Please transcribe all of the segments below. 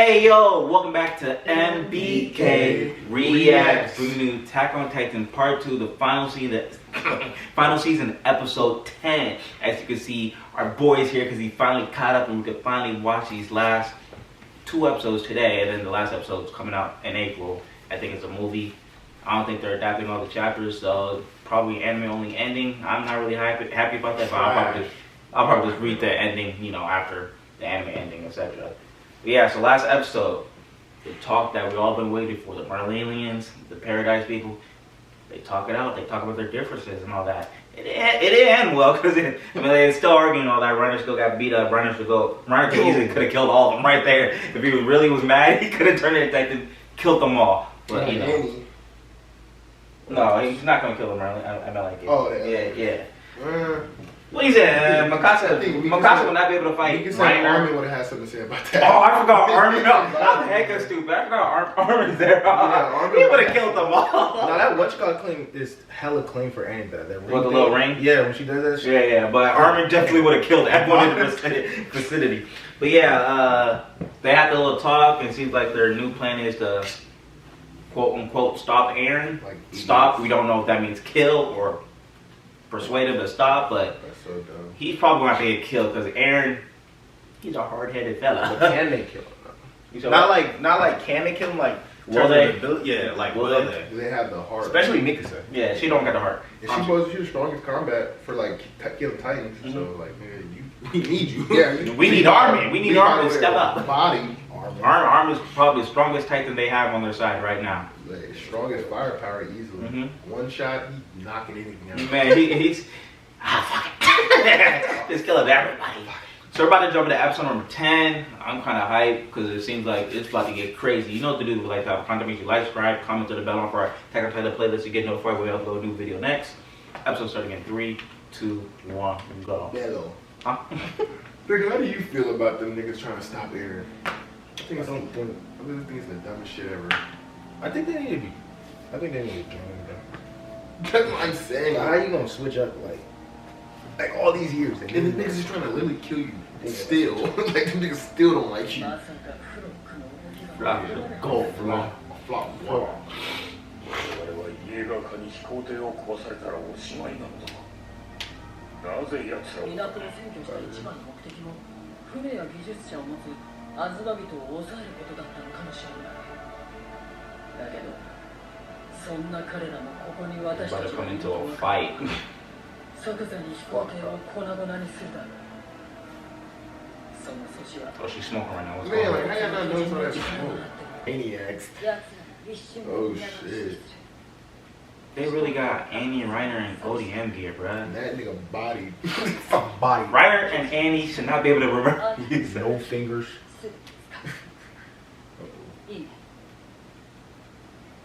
Hey yo, welcome back to MBK Reacts. Bringing you Attack on Titan Part 2, the final season, episode 10. As you can see, our boy's here because he finally caught up and we could finally watch these last 2 episodes today, and then the last episode's coming out in April. I think it's a movie. I don't think they're adapting all the chapters, so probably anime only ending. I'm not really happy about that, but I'll probably just read the ending, you know, after the anime ending, etc. Yeah, so last episode, the talk that we've all been waiting for, the Marlenians, the Paradise people, they talk it out, they talk about their differences and all that. It didn't end well, because they're still arguing all that. Runner still got beat up, Runner could easily could have killed all of them right there. If he really was mad, he could have turned it detective, killed them all. But, you know. No, he's not going to kill them, Marlene. I meant like it. Oh, yeah. What he said, Mikasa will not be able to fight. You can say Armin would have had something to say about that. Oh, I forgot Armin. How the heck is stupid? I forgot Armin's there. He would have killed them all. Now that whatchamacallit claim is hella claim for Annie. That ring. With the little ring? Yeah, when she does that shit. Yeah. But Armin definitely would have killed everyone in the vicinity. But yeah, they had the little talk, and it seems like their new plan is to quote unquote stop Eren. Like, stop. We don't know if that means kill or persuade him to stop, but that's so dumb. He's probably not gonna get killed because Eren, he's a hard-headed fella. But can they kill him? Not like can they kill him? Like will they? Yeah, like will they? Do they have the heart? Especially Mikasa. Yeah, she don't got the heart. And she's supposed to be the strongest combat for like killing Titans. So like, man, we need you. Yeah, we need Armin. We need Armin to step up. Body. Armin is probably the strongest Titan they have on their side right now. Like, strongest firepower easily. One shot, he knocking anything out. Man, he's fuck it. Just killing everybody. So we're about to jump into episode number 10. I'm kind of hyped because it seems like it's about to get crazy. You know what to do. Like that content, make sure you like, subscribe, comment to the bell on for our Attack on Titan playlist to get notified when we upload a new video next. Episode starting in 3, 2, 1, and go. Hello. Huh? Nigga, how do you feel about them niggas trying to stop Eren? I think it's the dumbest shit ever. I think they need to join them. That's what I'm saying. How you gonna switch up like all these years? And the niggas is trying to literally kill you still. Like them niggas still don't like you. Go flop. Flop. 家がかに飛行艇を壊されたらおしまいなのだ。なぜ奴らを港を占拠した一番の目的も船や技術者を持つアズマ人を抑えることだったのかもしれない。だけどそんな彼らもここに私たちがいると分かり即座に飛行艇を粉々にするだろう。その阻止は Oh, she's smoking right now. What's Man, going like, on? how y'all not doing some of that smoke? Maniacs. Oh shit. They really got Annie, Reiner, and ODM gear, bruh. That nigga body. Body. Reiner and Annie should not be able to remember. No fingers.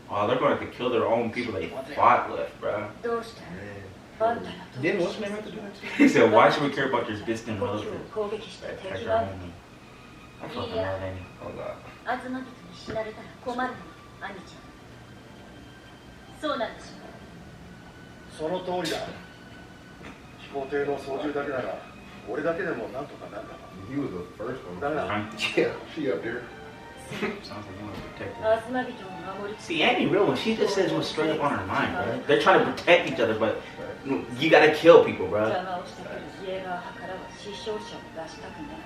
Oh, they're going to have to kill their own people they fought with, bruh. Didn't what's the name have to do that too? He said, why should we care about your distant relative? Attack our homie. I fucking love Annie. Oh god. アズマ人に死なれたら困るの、アニちゃん。そうなんでしょう。その通りだ。飛行艇の操縦だけなら俺だけでもなんとかなるだろう。 He was the first one. だが Yeah, she up there. Sounds like you want to protect ア her. ズマ人を守り See, Annie real one, she just says what's straight up on her mind, bro. They're trying to protect each other, but you gotta kill people, bro. 邪魔をしてくる自衛側派からは死傷者を出したくない。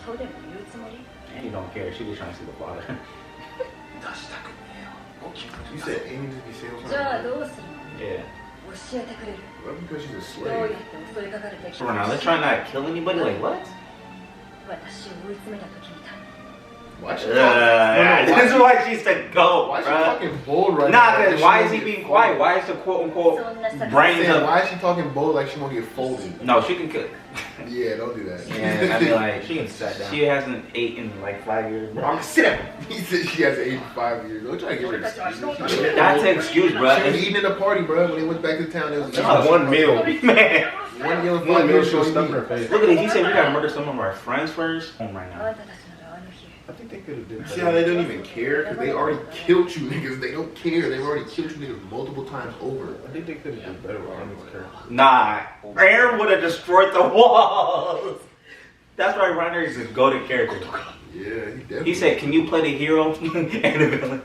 とでも言うつもり？ Annie don't care, she just trying to see the father. 出したくねえよ。ご気分 You said Amy just be saying じゃあ something. どうするの？ Yeah. 教えてくれる。 Well, because she's a どうや slave. って襲いかかれてき So now they're trying not to kill anybody, like what? 私を追い詰めた時みたい。 Why she This is why she's the GOAT, Why is she bruh. talking bold right Nah, now? cause why is he being quiet? Why is the quote unquote brains Saying, of... why is she talking bold like she won't get folded? No, she can kill. Yeah, don't do that. Yeah, I mean like She can sit down. she hasn't ate in like 5 years. I'm sit down. He said she has 85 years. Don't try to give her excuses. That's an excuse, She bro. was eating in the party, bro. When they went back to town, there was Just one meal. Man, One meal she'll she'll stuff in her face. look at it. He said we gotta murder some of our friends first. Home right あ now. んたたちならあの日 I think they could have did See how they don't even care? Because they already killed you niggas. They don't care. They've already killed you niggas multiple times over. I think they could have done better with Armin's character. Nah, Aaron would have destroyed the walls. That's why Reiner is a goated character. Yeah, he definitely. He said, "Can you play the hero and the villain?"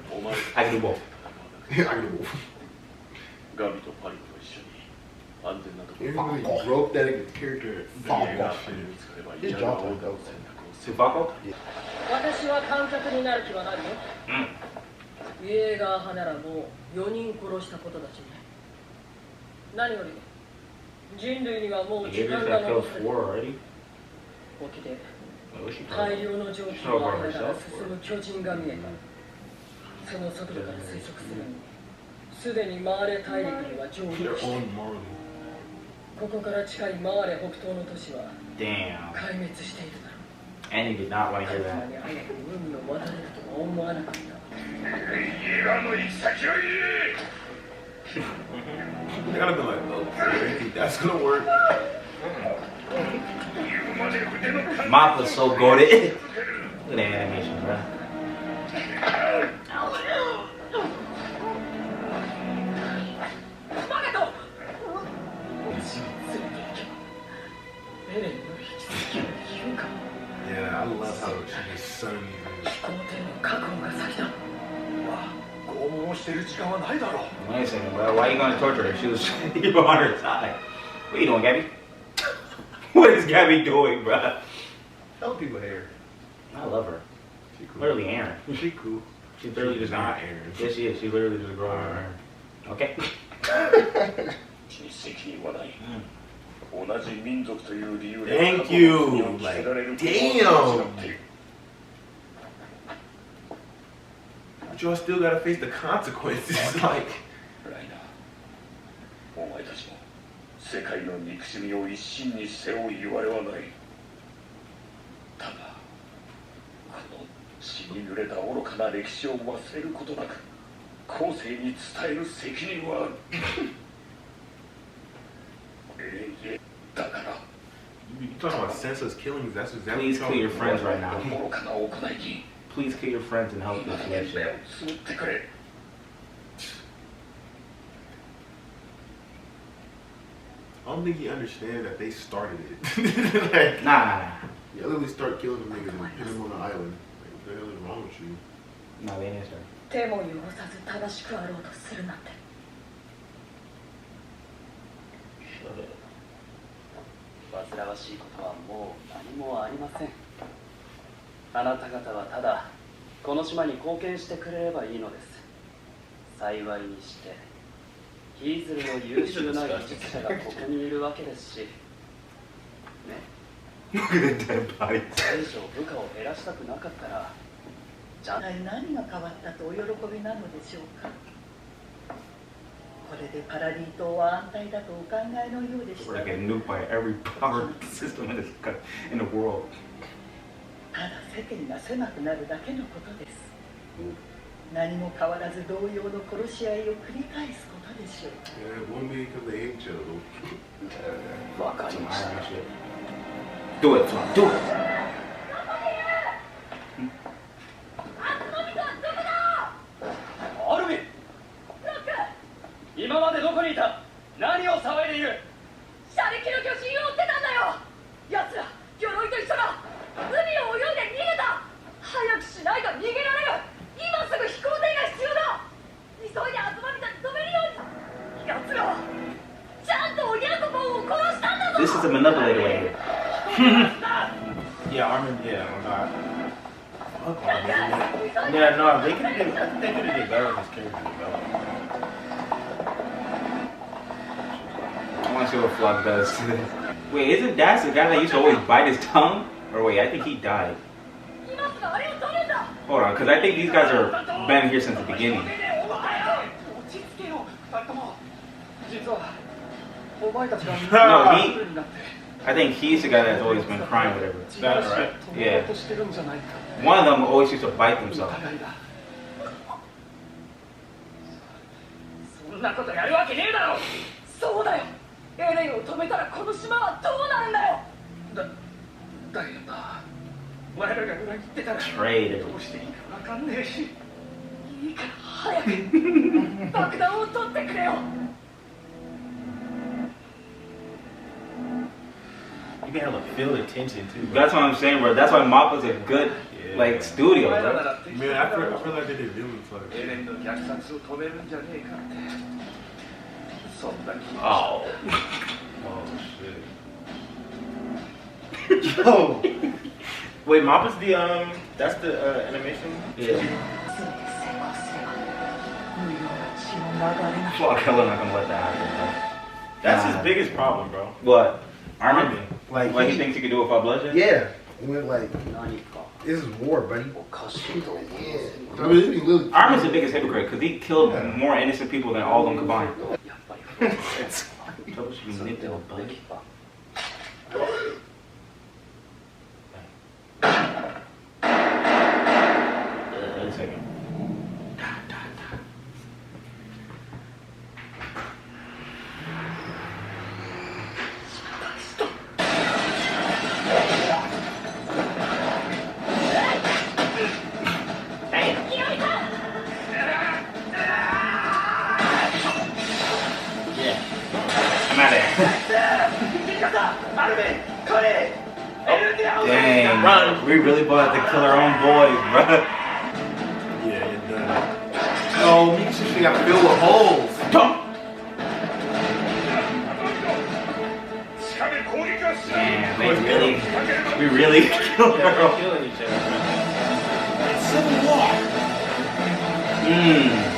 I can do both. I can do both. ガビとパリと一緒に安全なとこ He ろ really broke that character. 全員が羽に使えば His 嫌な jaw オ tied ーダーを up. 選択をす To る Buckle? 私は監察になる気はないよ。イエーガー派ならもう4人殺したことだしね。何より人類にはもう時 Maybe 間 that が kills 残され 4 る。 already. 沖で Oh, she 大 probably. 量の蒸気を浴びながら進む巨人が見えた。その速度から推測するに、すでにマーレ大陸には上陸 Their してい own る。 Marley. ここから近いマーレ北東の都市は Damn. 壊滅しているだろう。 And he did not want to カ hear リスマ that. に早く海を渡れるとは思わなかった。イエガーの行き先を言え They gotta be like, okay, I think that's gonna work. 言うまで腕の感 Mappa's so goated. Look at that animation, bro. マゲト死に連れて行けばエレンの引き続きを言うか。 Yeah, I love how she just suddenly. 飛行艇の確保が先だ。拷問をしている時間はないだろう Wait a second, bro. Why are you gonna torture her? She was you were on her side. What are you doing, Gabby? What is Gabby doing, bro? Tell people hair. I love her. She cool. Literally Aaron. She cool. She's literally just not Aaron. Aaron. Yes, she is. She's literally just growing Aaron. Okay. 血に責任はない同じ民族という理由 Thank you. Like, damn. But y'all still gotta face the consequences. Like, ライナーお前たちも世界の憎しみを一身に背負う言われはないただこの血に濡れた愚かな歴史を忘れることなく後世に伝える責任はあるだから you talking about senseless killings? That's exactly Please kill your friends right now. 愚かな行いに Please kill your friends and help 今 this の目を situation. つむってくれ I don't think he understands that they started it. Like, Nah. you literally start killing them niggas and put them on the island. Like, what the hell is wrong with you? No, they didn't start. 手も汚さず正しくあろうとするなんて。煩わしいことはもう何もありません。あなた方はただこの島に貢献してくれればいいのです。幸いにしてヒーズルの優秀な技術者がここにいるわけですしね。 Look at the dead bodies. これ以上部下を減らしたくなかったらじゃあ何が変わったとお喜びなのでしょうか。これでパラディ島は安泰だとお考えのようでし We're た。 gonna get nuked by every power system in the world. ただ世間が狭くなるだけのことです。何も変わらず同様の殺し合いを繰り返すことでしょう。 Yeah, it won't be because they hate each other. わかり Some ました。 iron shit. Do it, Tom. Do it. アルミ今までどこにいた？何を騒いでいる？車力の巨人を追ってたんだよ。奴ら鎧と一緒だ。海を泳いで逃げた。早くしないと逃げられる。今すぐ飛行艇が必要だ。急いで集まりた止めるように。奴らはちゃんとオニャコポンを殺したんだぞ。 This is a manipulator right here. Yeah, Armin. Yeah, oh god. Fuck Armin. Yeah, no, they could have did. I think they could have did better with his character development. I want to see what Flood does. Wait, isn't Dax the guy that used to always bite his tongue? Or wait, I think he died. Hold on, because I think these guys are been here since the beginning. 実はお前たちが No, I think he's the guy that's always been crying, whatever. That's right. Yeah. One of them always used to bite themselves. そんなことやるわけねえだろ。そうだよ。エレンを止めたらこの島はどうなるんだよ。だけどな、お前らが裏切ってたら Traitor. どうしていいかわかんねえし。いいから早く爆弾を取ってくれよ。 You can have to feel the tension too. That's what I'm saying, bro. That's why Mappa's a good like studio, お前ら bro. なら敵 Man, I feel like they did villain fuck. エレンの虐殺を止めるんじゃねえかってそんな気が Oh. Oh shit. Yo. Wait, Mappa's the that's the animation? Yeah. 全て成功すれば無用な血の流れが Fuck, hell, I'm not gonna let that happen, That's Nah. his biggest problem, bro. bro. What? Armin? Like, Like he thinks he can do it without bloodshed? yeah. When like 何か this is war, buddy. おかしいと思う I mean, he literally. Armin's the biggest hypocrite because he killed Yeah. more innocent people than all of them combined. やっぱりフォース Trouble should be それ nipped で in お the べ butt. きか Wait a second. I'm out of there. Dang, Run. we really about to kill our own boys, bro. Yeah, you're done. No, you just got filled with holes. Man, we really killed Yeah, our they're own. killing each other, man. Civil War. Mm.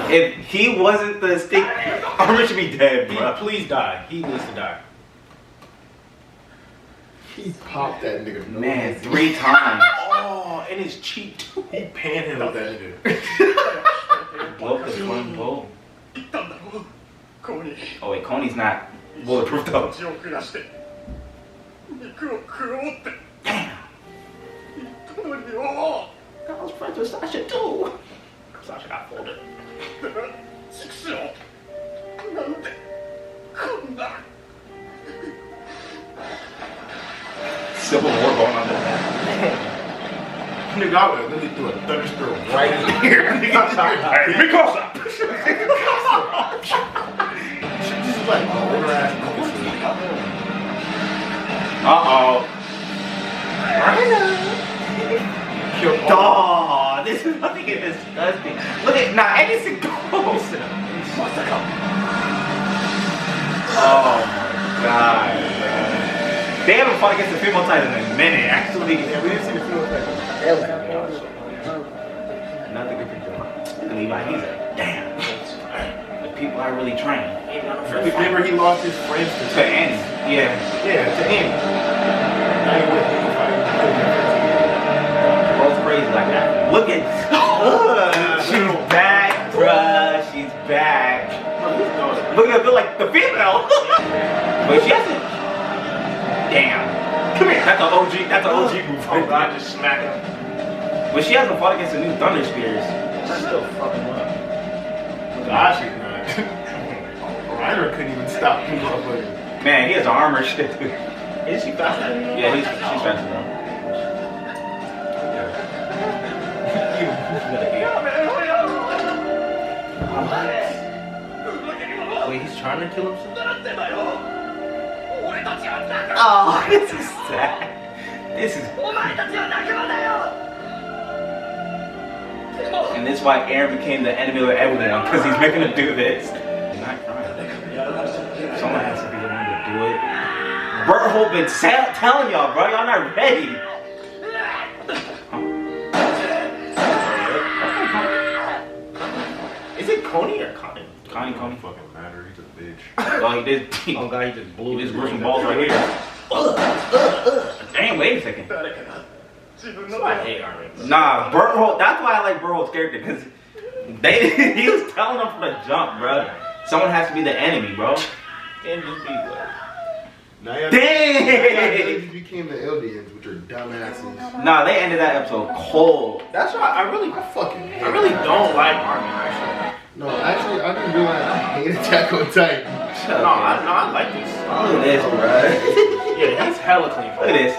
If he wasn't the stick, Armin should be dead, bro. Please die. He needs to die. He popped that nigga. No Man, hesitation. 3 times. Oh, and his cheek too. He panhandled that nigga. Blow the one blow. 言ったんだろうコニー Oh wait, Coney's not bulletproof though. 血を下して肉を食おうって Damn. 言ったのによ I was friends with Sasha too. Sasha got folded. 畜生なんでこんな Civil War going on there. Nigga, I would have literally threw a thunderstorm right in here. Nigga, Mbk Asa. just like older ass niggas. Uh-oh. Killed all. Dawg, this is fucking disgusting. Look at, nah, Edison goes. Oh my god, man. They haven't fought against the female titan in a minute, actually. Yeah, we didn't see the field effect. Not the good picture. Levi, he's like, damn. The people are really trying. Remember he lost his friends To Annie, yeah. Yeah, to Annie. Now he with him fighting. Both crazy like that. Look at, she's back, bruh. She's back. Look at like the female. But she hasn't. Damn. Come here. That's an OG. That's an OG move. Oh god, just smack him. But she hasn't fought against the new Thunder Spears. She's still fucking up. God, she's not. Reiner couldn't even stop him, motherfucker. Man, he has armor shit. Dude. Is she faster than him? Yeah, she's faster though. Wait, he's trying to kill himself? Oh, this is sad. This is. And this is why Aaron became the enemy of everyone, because he's making them do this. He's not crying. Someone has to be the one to do it. Bert Holt been telling y'all, bro, y'all not ready. Is it Coney or Connie? Connie. Fucking matter, he's a bitch. Oh, he did. Oh god, he just blew He his just grew some balls right here. Dang, wait a second. 自分の I hate Armin. Nah, Bert Holt. That's why I like Bert Holt's character, because he was telling them from the jump, bro. Someone has to be the enemy, bro. And just be what? Now y'all Dang! just became the Eldians, which are dumbasses. Nah, they ended that episode cold. That's why I really don't like Armin actually. No, actually, I didn't realize I hate Attack on Titan. No, I like this. Look at this, bro. Yeah, he's hella clean. Look at this.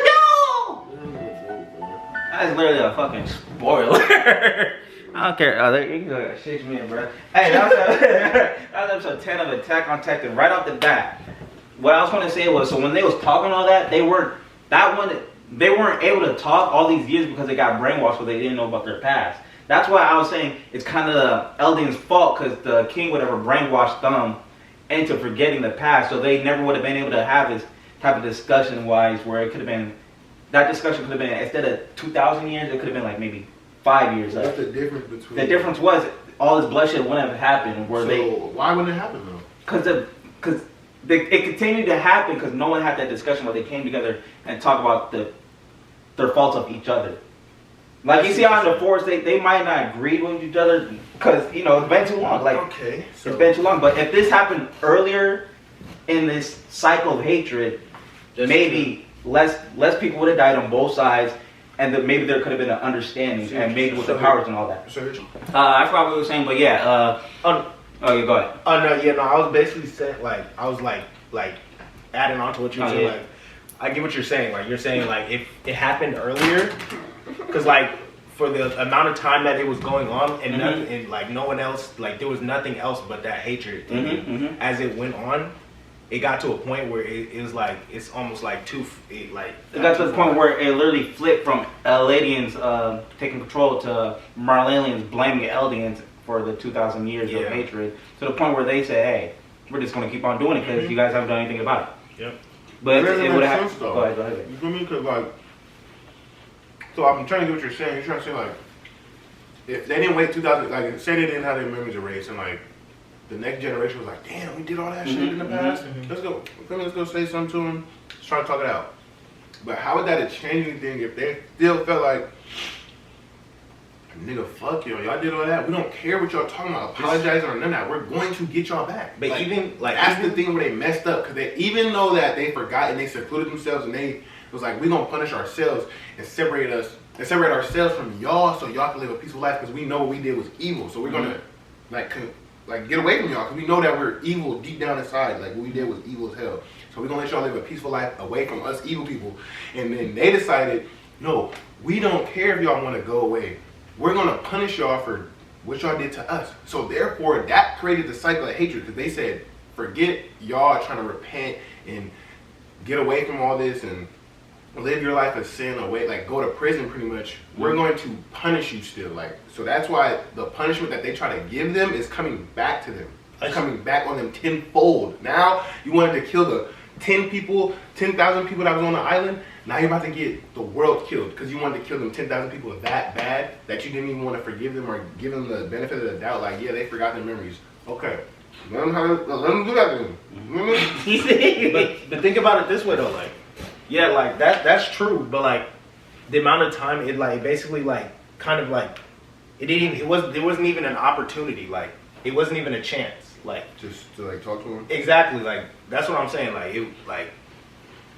Yo! That's literally a fucking spoiler. I don't care. Oh, you can go 6 minutes, bro. Hey, that was episode 10 of Attack on Titan right off the bat. what I was going to say was, so when they was talking all that, they weren't able to talk all these years because they got brainwashed, so they didn't know about their past. That's why I was saying it's kind of the Eldians' fault, because the king would ever brainwash them into forgetting the past, so they never would have been able to have this type of discussion wise, where it could have been, that discussion could have been, instead of 2,000 years, it could have been like maybe 5 years. What's the difference between? The difference was all this bloodshed wouldn't have happened. Where why wouldn't it happen though? Because it continued to happen because no one had that discussion where they came together and talked about their faults of each other. Like you see out in the forest, they might not agree with each other because, you know, it's been too long. Like, okay, so it's been too long. But if this happened earlier in this cycle of hatred, maybe less people would have died on both sides, and that maybe there could have been an understanding, and maybe with the powers and all that. I forgot what we were saying, but yeah. Oh, yeah, go ahead. Oh no, yeah, no. I was basically saying, like, I was like adding on to what you were saying. Yeah. Like, I get what you're saying. Like, you're saying like if it happened earlier, because like for the amount of time that it was going on, and nothing, and like no one else, like there was nothing else but that hatred. As it went on, it got to a point where it was like, it's almost like it got to the point where it literally flipped from Eldians taking control to Marlalians blaming Eldians for the 2,000 years of hatred, to the point where they say, hey, we're just going to keep on doing it because you guys haven't done anything about it. Yep. But it would have. Go ahead. You feel me? Because like, so I'm trying to get what you're saying. You're trying to say like, if they didn't wait 2,000, like say they didn't have their memories erased, and like the next generation was like, damn, we did all that shit in the past. Let's go. Let's go say something to them. Let's try to talk it out. But how would that have changed anything if they still felt like, nigga, fuck y'all did all that. We don't care what y'all talking about, apologizing or none of that. We're going to get y'all back. But like, even like that's the thing where they messed up, because they even know that they forgot and they secluded themselves, and they was like, we gonna punish ourselves and separate ourselves from y'all so y'all can live a peaceful life, because we know what we did was evil. So we're gonna like get away from y'all, because we know that we're evil deep down inside. Like what we did was evil as hell. So we're gonna let y'all live a peaceful life away from us evil people. And then they decided, no, we don't care if y'all want to go away. We're gonna punish y'all for what y'all did to us. So therefore, that created the cycle of hatred, because they said, forget y'all trying to repent and get away from all this and live your life of sin away, like go to prison pretty much. We're going to punish you still. Like, so that's why the punishment that they try to give them is coming back to them. It's coming back on them tenfold. Now you wanted to kill the 10,000 people that was on the island. Now you're about to get the world killed because you wanted to kill them 10,000 people that bad that you didn't even want to forgive them or give them the benefit of the doubt. Like, yeah, they forgot their memories. Okay, let them do that then. But think about it this way though, like, yeah, like that's true, but like the amount of time it like basically like kind of like there wasn't even an opportunity, like it wasn't even a chance, like just to like talk to them. Exactly, like that's what I'm saying, like it like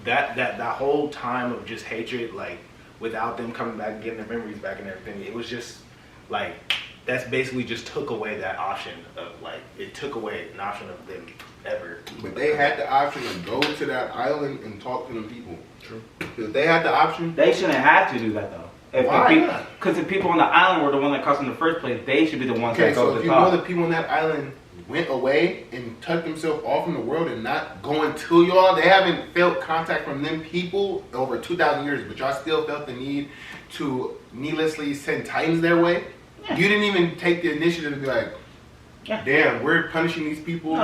that whole time of just hatred, like without them coming back and getting their memories back and everything, it was just like that's basically just took away that option of like it took away an option of them ever. But they had the option to go to that island and talk to them people. True. If they had the option, they shouldn't have to do that though. Why not? Because the people on the island were the one that caused in the first place. They should be the ones that go to the top. So if you know the people on that island went away and tucked themselves off from the world and not going to y'all, they haven't felt contact from them people over 2,000 years, but y'all still felt the need to needlessly send Titans their way. Yeah. You didn't even take the initiative to be like, damn, we're punishing these people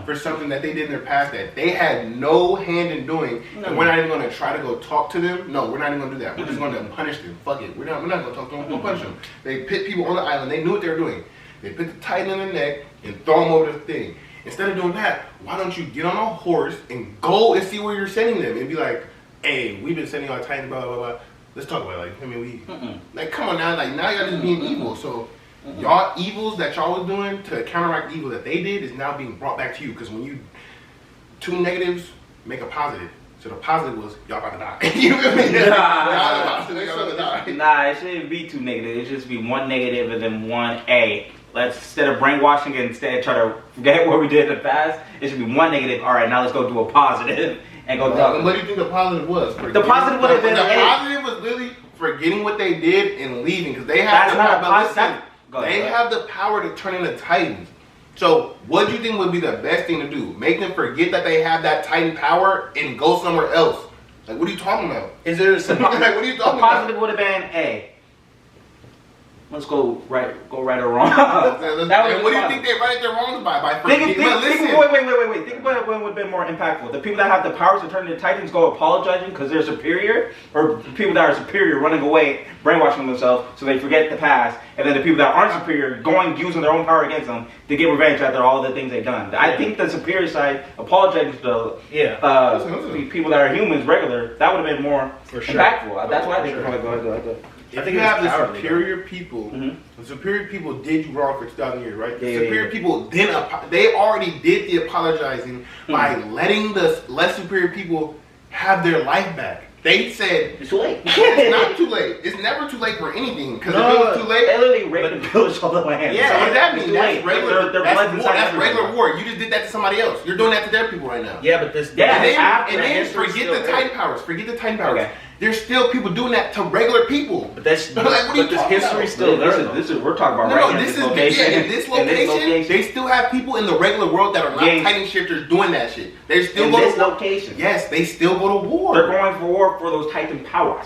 for something that they did in their past that they had no hand in doing, and we're not even going to try to go talk to them. No, we're not even going to do that. We're just going to punish them. Fuck it. We're not going to talk to them. We'll punish them. They pit people on the island. They knew what they were doing. They put the Titan in their neck and throw them over the thing. Instead of doing that, why don't you get on a horse and go and see where you're sending them and be like, hey, we've been sending our Titans, blah, blah, blah. Let's talk about it. Like, I mean, like, come on now. Like, now y'all just being evil. So y'all evils that y'all was doing to counteract the evil that they did is now being brought back to you. Because when you, two negatives make a positive. So the positive was, y'all about to die. You feel me? Nah, it shouldn't be two negatives. It should just be one negative and then one A. Let's, instead of brainwashing it, instead try to forget what we did in the past, it should be one negative. All right, now let's go do a positive and go talk. What do you think the positive was? The positive would have been the positive was literally forgetting what they did and leaving, because they have the power. They have the power to turn into Titans. So, what do you think would be the best thing to do? Make them forget that they have that Titan power and go somewhere else? Like, what are you talking about? Is there some Like, what are you The talking about? positive would have been, hey, let's go right or wrong. And That would've what do been you think they right their wrongs by? By Think, forgetting. think, But think, listen. wait. Think about what would have been more impactful. The people that have the powers to turn into Titans go apologizing because they're superior, or the people that are superior running away, brainwashing themselves so they forget the past, and then the people that aren't superior going using their own power against them to get revenge after all the things they've done. I think the superior side apologizing to the people that are humans, regular, that would have been more For sure. impactful. That's what I think. For Go sure. ahead. If I think you it's have the cowardly, superior people, Mhm. the superior people did you wrong for 2,000 years, right? The Yeah, superior yeah. people they already did the apologizing by letting the less superior people have their life back. They said It's too late. it's not too late. It's never too late for anything. Because No, if it was too late, They literally raped and pillaged all the land. yeah, what does that mean? It's too That's late. regular. Their That's blood's war. inside That's everybody. regular war. You just did that to somebody else. You're doing that to their people right now. Yeah, but this. Yeah, And then, after and that, then history's forget still the there. Titan powers. Forget the Titan powers. Okay. There's still people doing that to regular people. But that's. Like, what are you but this talking history's about? still there. This is we're talking about No, right no, here, this is location. in this location. They still have people in the regular world that are not Yes. Titan shifters doing that shit. They still in go this to war. location. Yes, they still go to war. They're going for war for those Titan powers.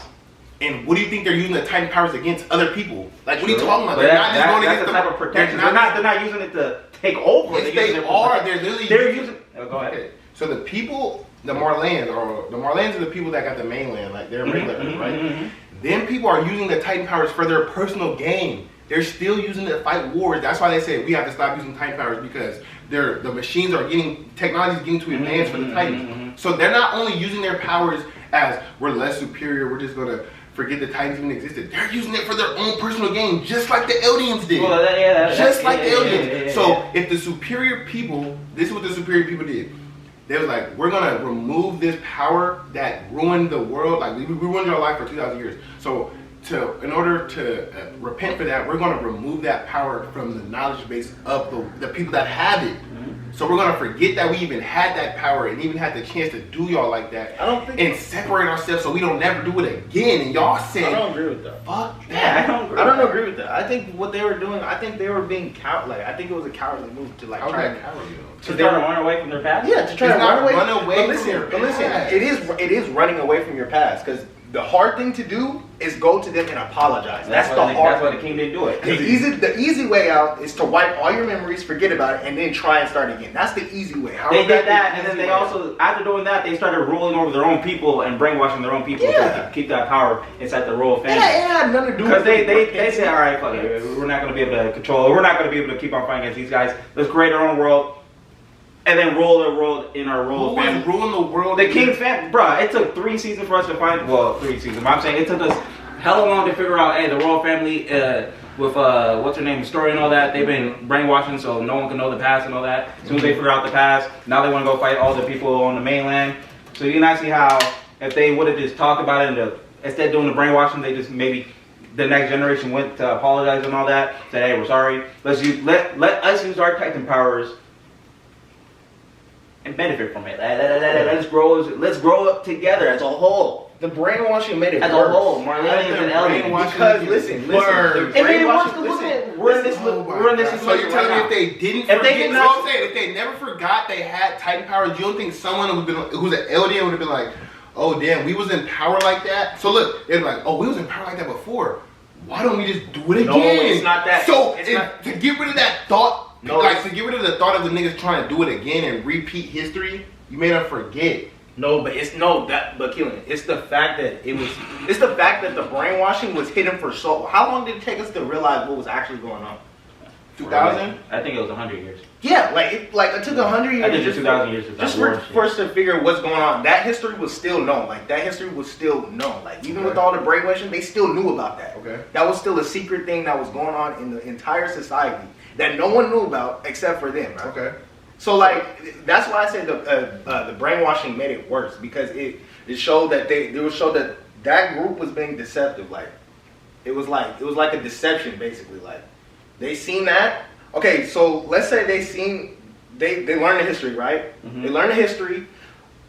And what do you think they're using the Titan powers against other people? Like, what are you True. talking about? But They're that- not just that- going that's against the them. type of protection. They're not using it to take over. Yes, They're they using it for are. protection. They're literally. They're using. Oh, go ahead. Okay. So the people, the Marlans are the people that got the mainland, like they're regular, right? Then people are using the Titan powers for their personal gain. They're still using it to fight wars. That's why they say we have to stop using Titan powers because the machines are technology is getting too advanced for the Titans. So they're not only using their powers as we're less superior, we're just gonna forget the Titans even existed. They're using it for their own personal gain, just like the aliens did. Well, Just like the aliens. yeah. So if the superior people, this is what the superior people did. They was like, we're gonna remove this power that ruined the world. Like we ruined your life for 2,000 years. So in order to repent for that, we're gonna remove that power from the knowledge base of the people that have it. So we're gonna forget that we even had that power and even had the chance to do y'all like that. I don't think. And separate ourselves so we don't never do it again. And y'all I said, don't agree with that. fuck Yeah, that. I I don't agree with that. I think what they were doing, I think they were being like I think it was a cowardly move to like How try that to cowardly, though? Because they want to run away from their past. yeah to try It's to not run away. from But your listen, past. it is running away from your past because the hard thing to do is go to them and apologize. That's the hard. That's why the king didn't do it. The easy way out is to wipe all your memories, forget about it, and then try and start again. That's the easy way. They did that, and then they also, after doing that, they started ruling over their own people and brainwashing their own people to keep that power inside the royal family. It had nothing to do Because with they say, all right, fuck it, we're not going to be able to control, we're not going to be able to keep on fighting against these guys. Let's create our own world, and then rule the world in our royal Who family. was ruling the world? The king's family, bruh, it took 3 seasons for us to find, well, 3 seasons, but I'm saying it took us hella long to figure out, hey, the royal family, with, what's her name, story and all that, they've been brainwashing so no one can know the past and all that. As soon as they figure out the past, now they want to go fight all the people on the mainland. So you can not see how, if they would have just talked about it, and instead of doing the brainwashing, they just maybe, the next generation went to apologize and all that, said, hey, we're sorry, let us use our Titan powers and benefit from it. Let's grow up together as a whole. The brainwashing made it As worse. a whole, Marlenians and aliens. Because listen, Words. It made it worse brainwashing- because listen, we're in this Oh my we're in this God. So situation you're telling right me now. if they didn't If they forget, did that's what not- I'm saying, if they never forgot they had Titan powers, you don't think someone would have been who's an alien would have been like, oh damn, we was in power like that? So look, they're like, oh, we was in power like that before. Why don't we just do it again? No, it's not that. So It's not- to get rid of that thought, No, like to get rid of the thought of the niggas trying to do it again and repeat history, you made them forget. No, but killing. It's the fact that it's the fact that the brainwashing was hidden for so. How long did it take us to realize what was actually going on? 2000? I think it was 100 years. Yeah, it took 100 years. I think it's just 2,000 years. Just for us to figure what's going on. That history was still known. Like that history was still known. Like even with all the brainwashing, they still knew about that. Okay. That was still a secret thing that was going on in the entire society that no one knew about except for them. Right? Okay. So like that's why I said the brainwashing made it worse because it showed that that group was being deceptive. Like it was like a deception basically. Like they seen that. Okay, so let's say they learned the history, right? Mm-hmm. They learned the history.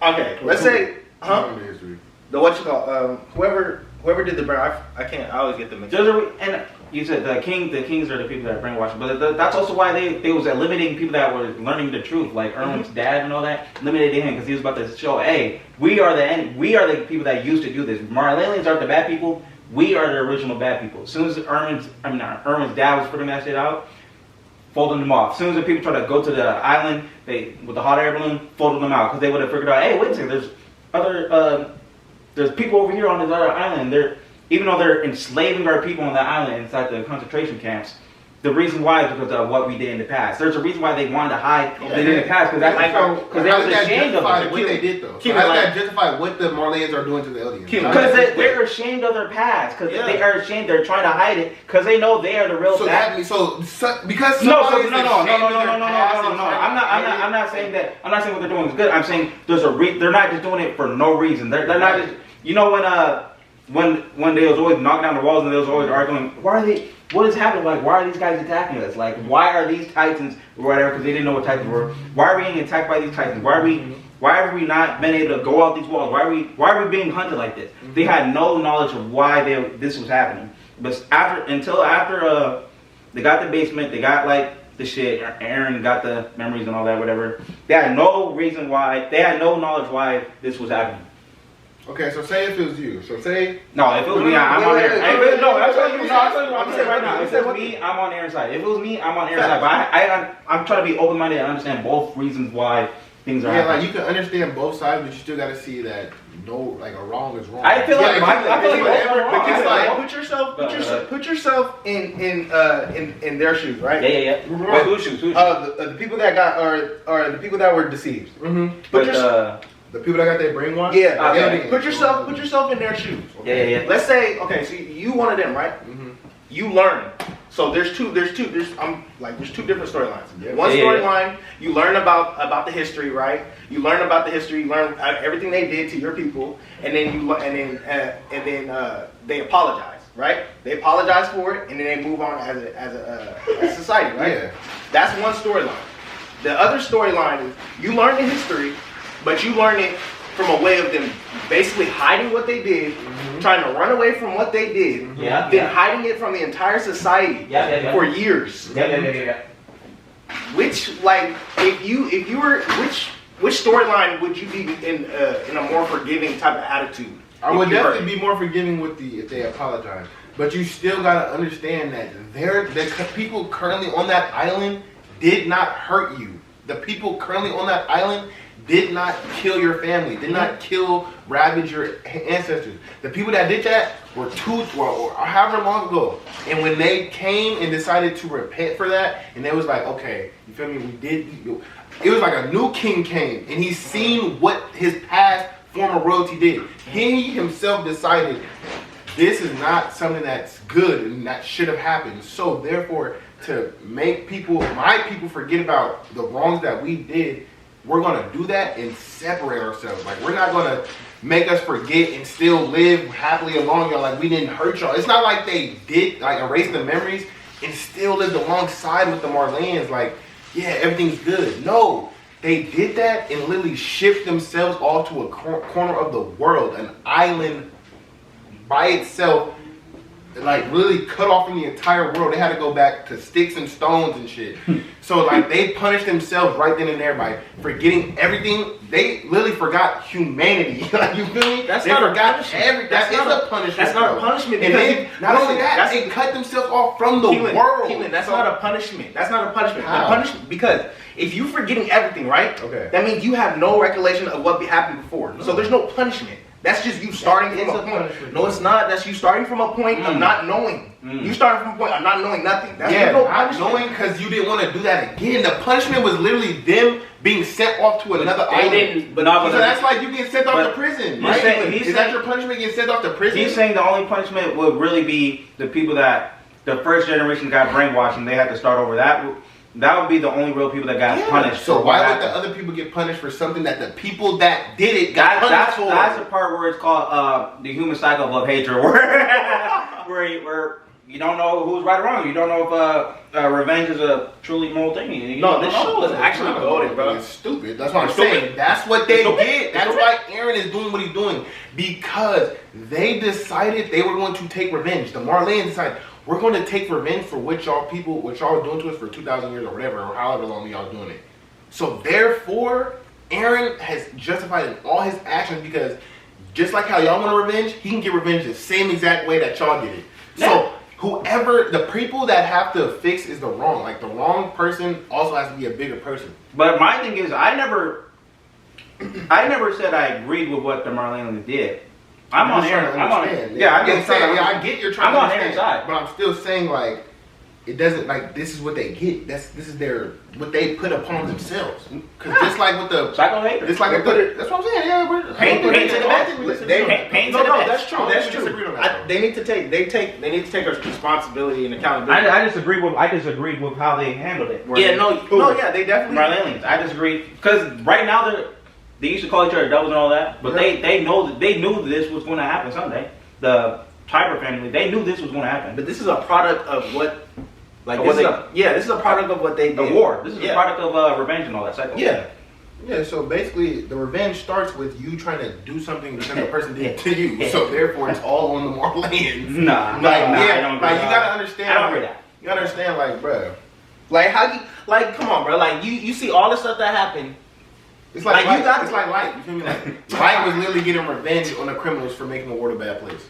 Okay, let's say The history. the what you call whoever did the brain. I always get the mixed up. you said the kings are the people that are brainwashed, but that's also why they was eliminating people that were learning the truth, like Erwin's dad and all that. Limited him because he was about to show, hey, we are the people that used to do this. Marlelians aren't the bad people. We are the original bad people. As soon as Erwin's dad was putting that shit out, folding them off. As soon as the people tried to go to the island, with the hot air balloon, folded them out because they would have figured out, hey, wait a second, there's people over here on this other island. Even though they're enslaving our people on that island inside the concentration camps, the reason why is because of what we did in the past. There's a reason why they wanted to hide what they did in the past, because they was ashamed of it. What they did, though. So how does that justify what the Marleyans are doing to the aliens? Because they're ashamed of their past. Because they are ashamed. They're trying to hide it because they know they are the real bad. Because no. I'm not saying that. I'm not saying what they're doing is good. I'm saying there's a they're not just doing it for no reason. They're not just. You know when they was always knocking down the walls and they was always arguing, what is happening? Like, why are these guys attacking us? Like, why are these Titans or whatever? Because they didn't know what Titans were. Why are we getting attacked by these Titans? Why have we not been able to go out these walls? Why are we being hunted like this? They had no knowledge of why this was happening. But until after they got the basement, they got like the shit. Aaron got the memories and all that, whatever. They had no reason why. They had no knowledge why this was happening. Okay, so say if it was you. So say... No, if it was me, I'm on Aaron. No, I'm telling you, I'm saying right now. If it was me, I'm on Aaron's side. If it was me, I'm on Aaron's side. But I'm trying to be open-minded and understand both reasons why things are happening. Like you can understand both sides, but you still got to see that a wrong is wrong. I feel like put yourself in their shoes, right? Yeah. Wait, whose shoes? The people that got or the people that were deceived. The people that got their brainwashed? Yeah. Okay. Put yourself in their shoes. Okay? Yeah. Let's say, okay, so you one of them, right? You learn. So there's two different storylines. Yeah. One storyline, you learn about the history, right? You learn about the history, you learn everything they did to your people, and then they apologize, right? They apologize for it, and then they move on as a society, right? Yeah. That's one storyline. The other storyline is you learn the history, but you learn it from a way of them basically hiding what they did, trying to run away from what they did, then hiding it from the entire society for years. Yeah. Which, like, if you were, which storyline would you be in a more forgiving type of attitude? I would definitely be more forgiving if they apologize. But you still gotta understand that the people currently on that island did not hurt you. The people currently on that island did not kill your family, did not ravage your ancestors. The people that did that were or however long ago. And when they came and decided to repent for that, and they was like, okay, you feel me? It was like a new king came, and he's seen what his past former royalty did. He himself decided this is not something that's good and that should have happened. So therefore, to make my people forget about the wrongs that we did, we're going to do that and separate ourselves. Like, we're not going to make us forget and still live happily along y'all like we didn't hurt y'all. It's not like they did, like, erase the memories and still lived alongside with the Marleyans. Like, yeah, everything's good. No, they did that and literally shipped themselves off to a corner of the world, an island by itself, like really cut off from the entire world. They had to go back to sticks and stones and shit. So like they punished themselves right then and there by forgetting everything. They literally forgot humanity. Like, you feel me? That's they not forgot a punishment. everything. That's not a punishment. That's not a punishment. And then not only that, they cut themselves off from the world. That's not a punishment. That's not a punishment. How? The punishment, because if you're forgetting everything, right? Okay. That means you have no recollection of what happened before. No. So there's no punishment. That's just you starting from a point. No, it's not. That's you starting from a point of not knowing. You starting from a point of not knowing nothing. That's no not knowing because you didn't want to do that again. The punishment was literally them being sent off to another island. So that's like you get sent off to prison, right? Is that your punishment, getting sent off to prison? He's saying the only punishment would really be the people that the first generation got brainwashed and they had to start over. That would be the only real people that got punished. So why would the other people get punished for something that the people that did it got punished for? That's the part where it's called the human cycle of hatred, where you don't know who's right or wrong. You don't know if revenge is a truly moral thing. This show is actually goated, bro. It's stupid. That's what I'm saying. That's what they did. That's why Aaron is doing what he's doing. Because they decided they were going to take revenge. The Marleyans decided, we're going to take revenge for what y'all were doing to us for 2,000 years or whatever, or however long y'all doing it. So therefore, Eren has justified in all his actions because just like how y'all want revenge, he can get revenge the same exact way that y'all did it. So whoever, the people that have to fix is the wrong. Like the wrong person also has to be a bigger person. But my thing is, I never said I agreed with what the Marlenians did. I'm on Eren's side. Yeah, I get you're trying to understand. Eren's side. But I'm still saying, like, it doesn't, like, this is what they get. This is what they put upon themselves. Because just like with the psycho hater, just like that's what I'm saying. Yeah, we're pain to the back. No, that's true. That's true. They need to take responsibility and accountability. I disagreed with how they handled it. Yeah, they definitely. Marlenians, I disagree because right now they used to call each other doubles and all that, but they knew this was going to happen someday. The Tiber family, they knew this was going to happen. But this is a product of what, like, this is a product of what they did. The war. This is a product of revenge and all that cycle. Yeah. Yeah, so basically, the revenge starts with you trying to do something because the person did to you. So therefore, it's all on the Marlenians. Nah, you gotta understand. I don't agree that. You gotta understand, like, bro. Like, come on, bro. Like, you see all the stuff that happened. It's like light. It's like light. You feel me? Like, light was literally getting revenge on the criminals for making the world a bad place.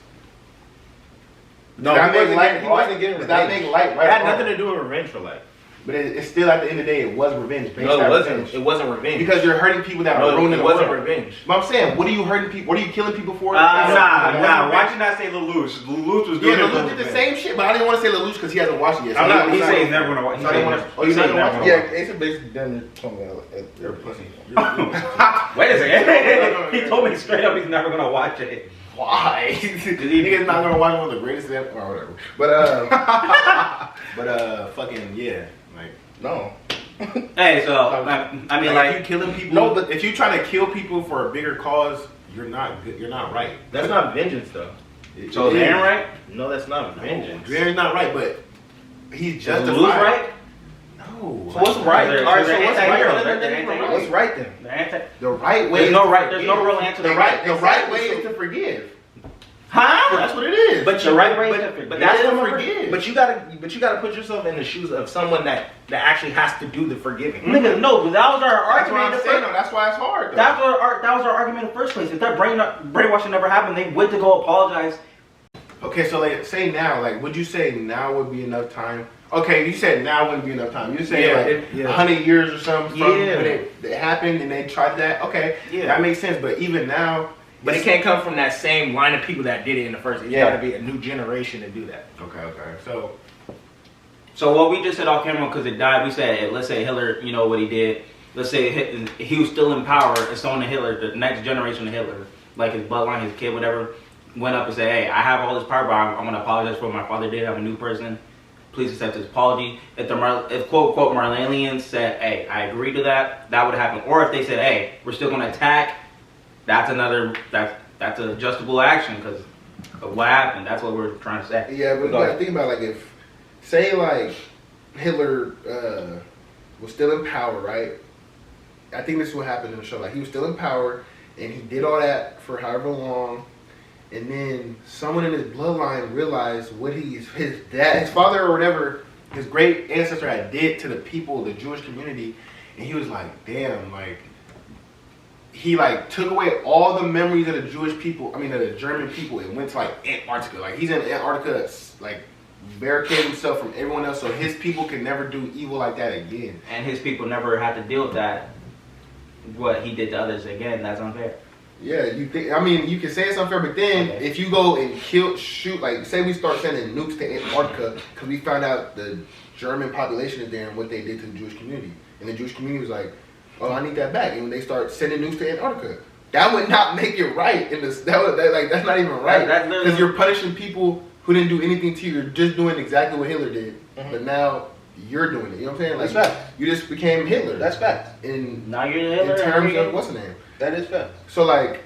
No, he wasn't getting revenge. That make light right? It had nothing to do with revenge for light. But it's still, at the end of the day, it was revenge. No, it wasn't. Revenge. It wasn't revenge. Because you're hurting people that are ruining the world. It wasn't revenge. But I'm saying, what are you hurting people? What are you killing people for? Nah. Why'd you not say Lelouch? Lelouch was doing Lelouch did the same shit, but I didn't want to say Lelouch because he hasn't watched it yet. So he said he's never gonna watch. He's not gonna watch it. Yeah, Asa basically done told me you're a pussy. Wait a second. He told me straight up he's never gonna watch it. Why? Nigga's not gonna watch one of the greatest ever, or whatever. But fucking yeah, like no. Hey, so I mean, like you killing people. No, but if you trying to kill people for a bigger cause, you're not good. You're not right. That's not vengeance, though. So is Eren right? No, that's not vengeance. Eren's not right, but he's justified. Lose right? No. So what's right? All right, so what's right? What's right then? The right way. There's no right. There's no real answer. The right way is to forgive. Huh? That's what it is. But the right way is to forgive. But that's to forgive. But you gotta put yourself in the shoes of someone that actually has to do the forgiving. Nigga, no, but that was our That's argument. what I'm saying. That's why it's hard. That was our argument in the first place. If that brainwashing never happened, they went to go apologize. Okay, so like, say now, like, would you say now would be enough time? Okay, you said now wouldn't be enough time. You say 100 years or something from when it happened and they tried that. Okay, that makes sense. But even now. But it can't come from that same line of people that did it in the first. It's got to be a new generation to do that. Okay. So what we just said off camera because it died. We said, let's say Hitler, you know what he did. Let's say he was still in power, and someone Hitler, the next generation of Hitler, like his bloodline, his kid, whatever, went up and said, "Hey, I have all this power, but I'm going to apologize for what my father did. I'm a new person. Please accept his apology." If quote unquote Marlenians said, "Hey, I agree to that," that would happen. Or if they said, "Hey, we're still going to attack." That's an adjustable action because of what happened. That's what we're trying to say. Yeah, but you gotta think about, like, if say like Hitler was still in power, right? I think this is what happened in the show. Like, he was still in power and he did all that for however long, and then someone in his bloodline realized what his father or whatever, his great ancestor had did to the people, the Jewish community, and he was like, damn, like. He like took away all the memories of the Jewish people, of the German people, and went to like Antarctica. Like, he's in Antarctica, like barricading himself from everyone else, so his people can never do evil like that again. And his people never have to deal with that. What he did to others again, that's unfair. Yeah, you can say it's unfair, but then if you go and shoot, like say we start sending nukes to Antarctica because we found out the German population is there and what they did to the Jewish community, and the Jewish community was like, "Oh, I need that back." And when they start sending nukes to Antarctica, that would not make it right. That's not even right. Because you're punishing people who didn't do anything to you. You're just doing exactly what Hitler did. Mm-hmm. But now you're doing it. You know what I'm saying? Like, that's fact. You just became Hitler. That's fact. Now you're Hitler. In terms of what's the name? That is fact. So like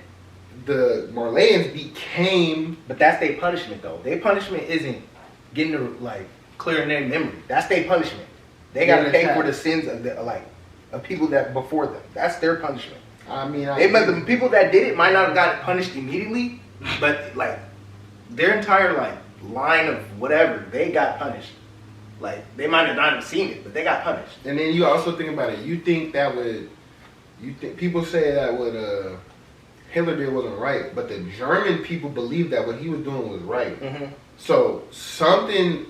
the Marlenians became. But that's their punishment though. Their punishment isn't getting to like clearing their memory. That's their punishment. They got to pay for the sins of of people that before them. That's their punishment. The people that did it might not have gotten punished immediately, but like their entire like line of whatever, they got punished. Like, they might have not have seen it, but they got punished. And then you also think about it. You think people say that what Hitler did wasn't right, but the German people believed that what he was doing was right. Mm-hmm. So something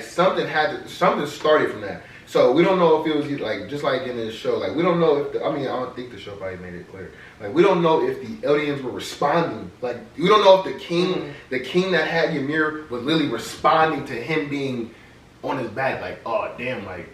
started from that. So we don't know if it was like just like in this show. Like we don't know if I don't think the show probably made it clear. Like we don't know if the Eldians were responding. Like we don't know if the king that had Ymir was literally responding to him being on his back. Like oh damn, like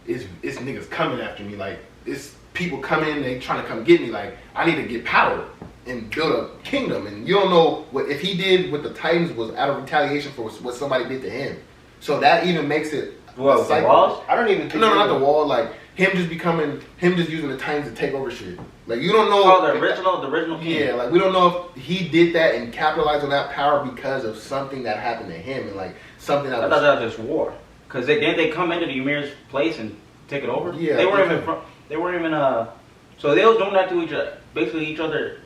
it's niggas coming after me. Like it's people coming, they trying to come get me. Like I need to get power and build a kingdom. And you don't know what if he did what the Titans was out of retaliation for what somebody did to him. So that even makes it. Well, the walls? I don't even think. No, not the wall. Like him just using the Titans to take over shit. Like you don't know. Oh, the original king. Yeah, like we don't know if he did that and capitalized on that power because of something that happened to him and like something that. I thought that was just war. Because didn't they come into the Ymir's place and take it over? Yeah, they weren't even. They weren't even. So they was doing that to each other, basically each other.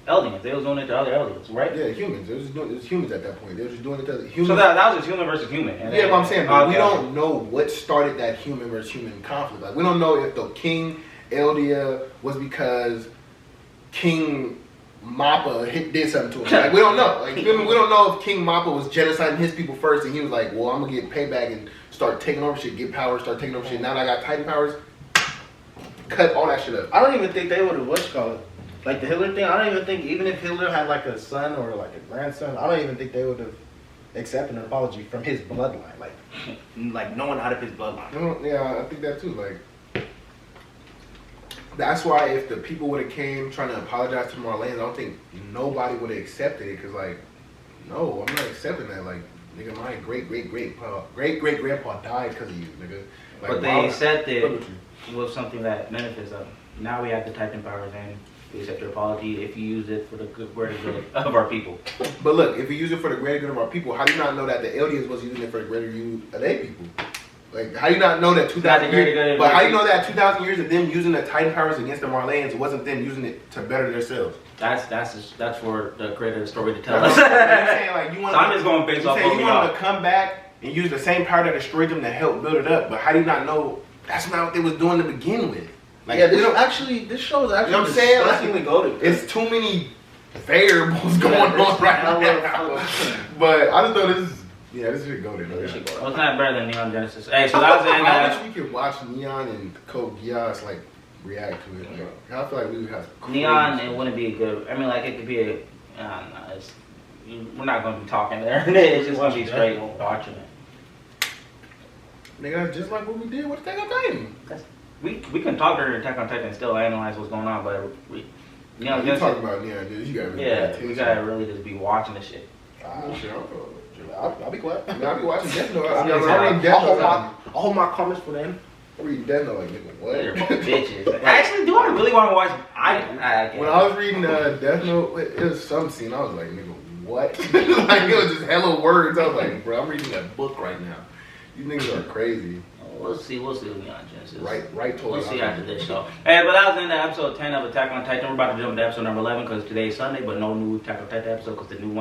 Eldians. They was doing it to other Eldians, right? Yeah, humans. It was humans at that point. They were just doing it to other humans. So that was just human versus human. And yeah, then, but I'm saying we don't know what started that human versus human conflict. Like we don't know if the King Eldia was because King Mappa did something to him. Like we don't know. Like we don't know if King Mappa was genociding his people first, and he was like, "Well, I'm gonna get payback and start taking over shit, get power, start taking over shit. Now that I got Titan powers, cut all that shit up." I don't even think they would have like the Hitler thing. I don't even think even if Hitler had like a son or like a grandson, I don't even think they would have accepted an apology from his bloodline. Like no one out of his bloodline. Yeah, I think that too. Like that's why if the people would have came trying to apologize to Marlene, I don't think nobody would have accepted it. Because like, no, I'm not accepting that. Like, nigga, my great grandpa died because of you, nigga. Like, but they accepted it was something that benefits them. Now we have the Titan powers and we accept your apology if you use it for the greater good of our people. But look, if you use it for the greater good of our people, how do you not know that the Eldians was using it for the greater good of their people? Like, how do you not know that 2,000 years? But how do you know that 2,000 years of them using the Titan powers against the Marleyans wasn't them using it to better themselves? That's for the creator of the story to tell us. You're saying like you want. So I'm just going based off. You want them to come back and use the same power that destroyed them to help build it up. But how do you not know that's not what they was doing to begin with? Like, yeah, this show is actually. You know what I'm saying? Like, it's too many variables going on right now. But I just thought this should go there. Well, it's not better than Neon Genesis. Hey, so that was the end of I wish we could watch Neon and Code Geass like react to it. Like, I feel like we would have Neon. It wouldn't be a good. I mean, like it could be a. We're not going to be talking there. It's just going to be straight watching it. Nigga, just like what we did with Attack on Titan. We can talk during Attack on Titan and still analyze what's going on, but you talking about Neon, dude. You gotta really we gotta really just be watching this shit. Shit, I'll be quiet. I mean, I'll be watching Death Note. I'll hold my comments for them. I'm reading Death Note like, nigga, what? They're both bitches. Actually, do I really want to watch? When I was reading Death Note, it was some scene. I was like, nigga, what? Like it was just hella words. I was like, bro, I'm reading a book right now. You niggas are crazy. We'll see with Neon Genesis. Right. Totally. We'll see after this show. Hey, but that was the end of episode 10 of Attack on Titan. We're about to jump to episode number 11 because today's Sunday, but no new Attack on Titan episode because the new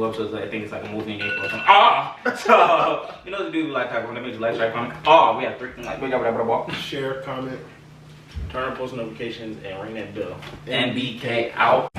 episodes, I think it's like a movie in April or something. So, you know the dude we like talking about, that makes you like, share, comment. We have 3, like, share, comment, turn on post notifications, and ring that bell. MBK out.